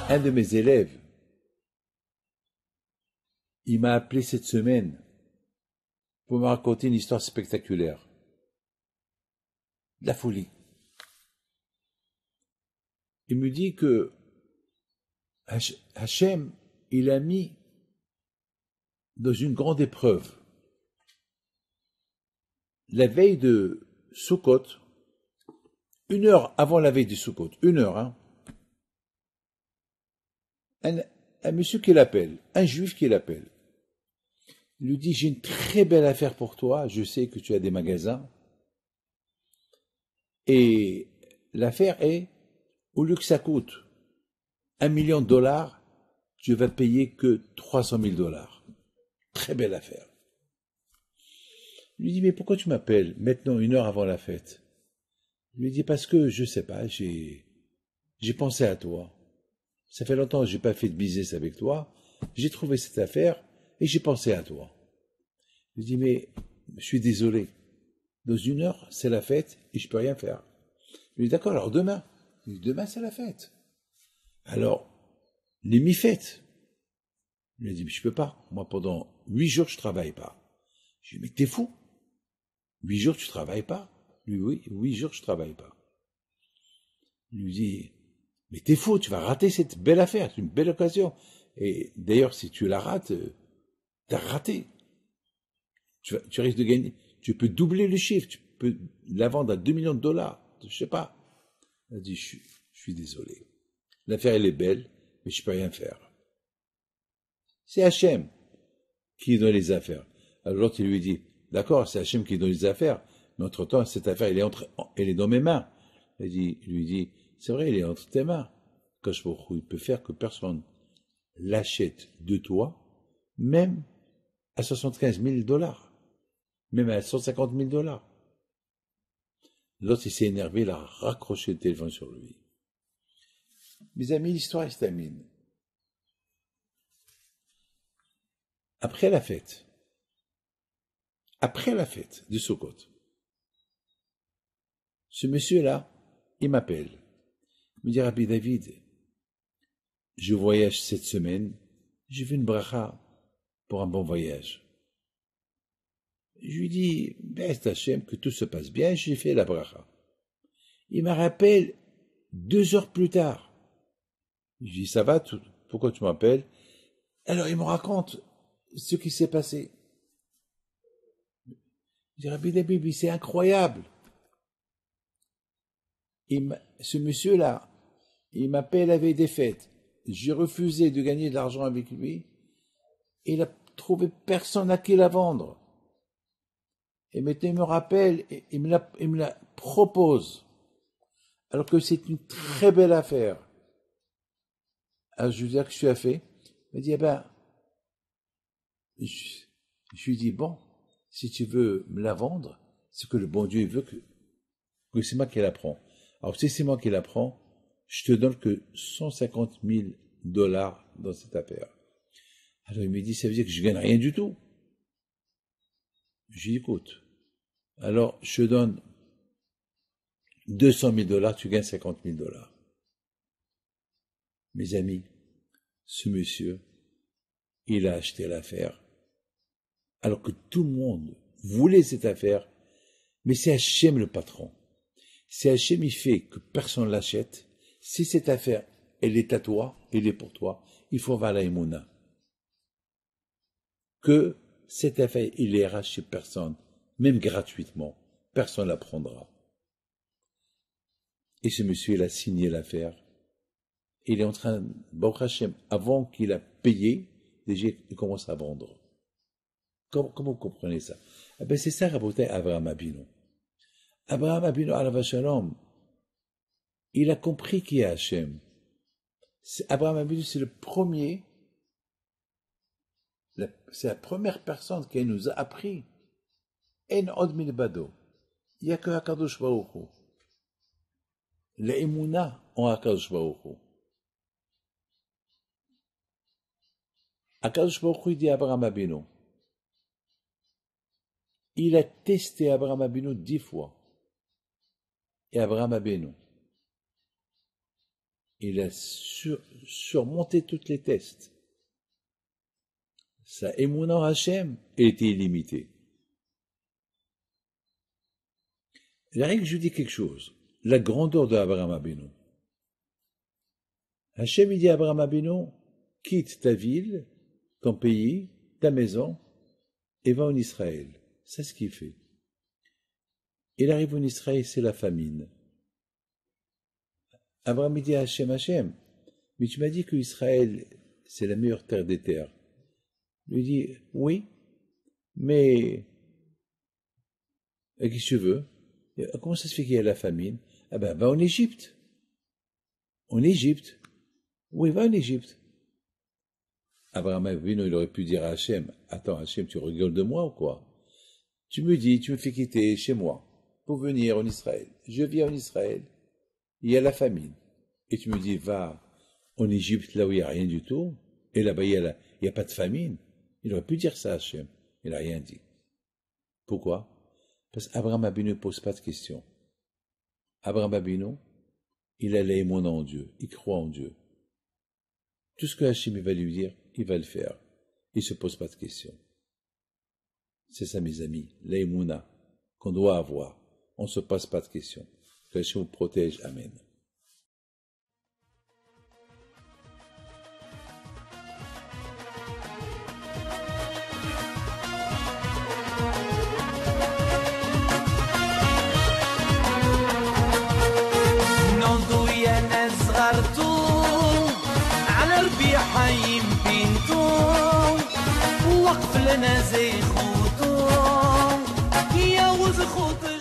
Un de mes élèves, il m'a appelé cette semaine pour me raconter une histoire spectaculaire. De la folie. Il me dit que Hachem, il a mis dans une grande épreuve. La veille de Sukkot, 1 heure avant la veille de Sukkot, 1 heure, hein, un monsieur qui l'appelle, un juif qui l'appelle, il lui dit, j'ai une très belle affaire pour toi, je sais que tu as des magasins, et l'affaire est, au lieu que ça coûte 1 million de dollars, tu vas payer que 300 000 dollars. Très belle affaire. Il lui dit, mais pourquoi tu m'appelles maintenant 1 heure avant la fête? Il lui dit, parce que, je sais pas, j'ai pensé à toi. Ça fait longtemps que j'ai pas fait de business avec toi. J'ai trouvé cette affaire et j'ai pensé à toi. Il lui dit, mais je suis désolé. Dans 1 heure, c'est la fête et je peux rien faire. Il lui dit, d'accord, alors demain. Il lui dit, demain, c'est la fête. Alors, les mi-fêtes. Il lui dit, mais je peux pas. Moi, pendant 8 jours, je travaille pas. Je lui dis, mais t'es fou. 8 jours, tu travailles pas? Lui, oui, 8 jours, je travaille pas. Il lui dit, mais t'es fou, tu vas rater cette belle affaire, c'est une belle occasion. Et d'ailleurs, si tu la rates, t'as raté. Tu risques de gagner. Tu peux doubler le chiffre, tu peux la vendre à 2 millions de dollars. Je sais pas. Il a dit, je suis désolé. L'affaire, elle est belle, mais je peux rien faire. C'est Hachem qui donne les affaires. Alors l'autre, il lui dit, d'accord, c'est Hachem qui donne les affaires, mais entre-temps, cette affaire, elle est dans mes mains. Il lui dit, c'est vrai, elle est entre tes mains. Kadosh Baruch Hu, il peut faire que personne l'achète de toi, même à 75 000 dollars, même à 150 000 dollars. L'autre, il s'est énervé, il a raccroché le téléphone sur lui. Mes amis, l'histoire, elle se termine. Après la fête de Sukkot, ce monsieur-là, il m'appelle. Il me dit, Rabbi David, je voyage cette semaine, j'ai vu une bracha pour un bon voyage. Je lui dis, Best Hachem, que tout se passe bien, j'ai fait la bracha. Il me rappelle 2 heures plus tard. Je lui dis, ça va, pourquoi tu m'appelles? Alors il me raconte ce qui s'est passé. Je dis, Rabbi David, c'est incroyable. Ce monsieur-là, il m'appelle la veille des fêtes. J'ai refusé de gagner de l'argent avec lui. Il a trouvé personne à qui la vendre. Et maintenant il me rappelle, et il me la propose. Alors que c'est une très belle affaire. Alors je lui dis, qu'est-ce que tu as fait? Il me dit, eh ben, je lui dis, bon, si tu veux me la vendre, c'est que le bon Dieu veut que c'est moi qui la prends. Alors si c'est moi qui la prends, je te donne que 150 000 dollars dans cette affaire. Alors il me dit, ça veut dire que je gagne rien du tout. Je lui dis, écoute, alors je te donne 200 000 dollars, tu gagnes 50 000 dollars. Mes amis, ce monsieur, il a acheté l'affaire, alors que tout le monde voulait cette affaire, mais c'est Hachem le patron. C'est Hachem, il fait que personne l'achète. Si cette affaire, elle est à toi, elle est pour toi, il faut avoir la émouna. Que cette affaire, il ira chez personne, même gratuitement. Personne la prendra. Et ce monsieur, il a signé l'affaire. Il est en train, Baruch Hashem, avant qu'il a payé, déjà, il commence à vendre. Comment vous comprenez ça? Eh bien, c'est ça, Rabotai Abraham Abinu. Abraham Abinu, alav shalom, il a compris qui est Hachem. Abraham Abinu, c'est le premier, c'est la première personne qui nous a appris. En od milbado. Il n'y a que Hakadosh Baruch Hu. L'Emouna en Hakadosh Baruch Hu. Hakadosh Baruch Hu dit à Abraham Abinu. Il a testé Abraham Abinu 10 fois. Et Abraham Abinu, il a surmonté tous les tests. Sa émouna en Hachem était illimitée. Il arrive que je dis quelque chose. La grandeur d'Abraham Abinu. Hachem, il dit à Abraham Abinu, quitte ta ville, ton pays, ta maison, et va en Israël. C'est ce qu'il fait. Il arrive en Israël, c'est la famine. Abraham dit à Hachem, Hachem, mais tu m'as dit que Israël, c'est la meilleure terre des terres. Il lui dit, oui, mais qu'est-ce que tu veux? Comment ça se fait qu'il y a la famine? Ah ben, va en Égypte. En Égypte. Oui, va en Égypte. Abraham Avinu, il aurait pu dire à Hachem, attends Hachem, tu rigoles de moi ou quoi? Tu me dis, tu me fais quitter chez moi pour venir en Israël. Je viens en Israël, il y a la famine. Et tu me dis, va en Égypte, là où il n'y a rien du tout, et là-bas, il n'y a pas de famine. Il aurait pu dire ça à Hachem. Il n'a rien dit. Pourquoi? Parce qu'Abraham Abinu ne pose pas de questions. Abraham Abinu, il a l'aimant en Dieu, il croit en Dieu. Tout ce que Hachem va lui dire, il va le faire. Il ne se pose pas de questions. C'est ça, mes amis, l'aïmouna qu'on doit avoir. On ne se pose pas de questions. Que Hachem vous protège. Amen. حيم بنتو وقف لنا زي خوتو يا وز خوتو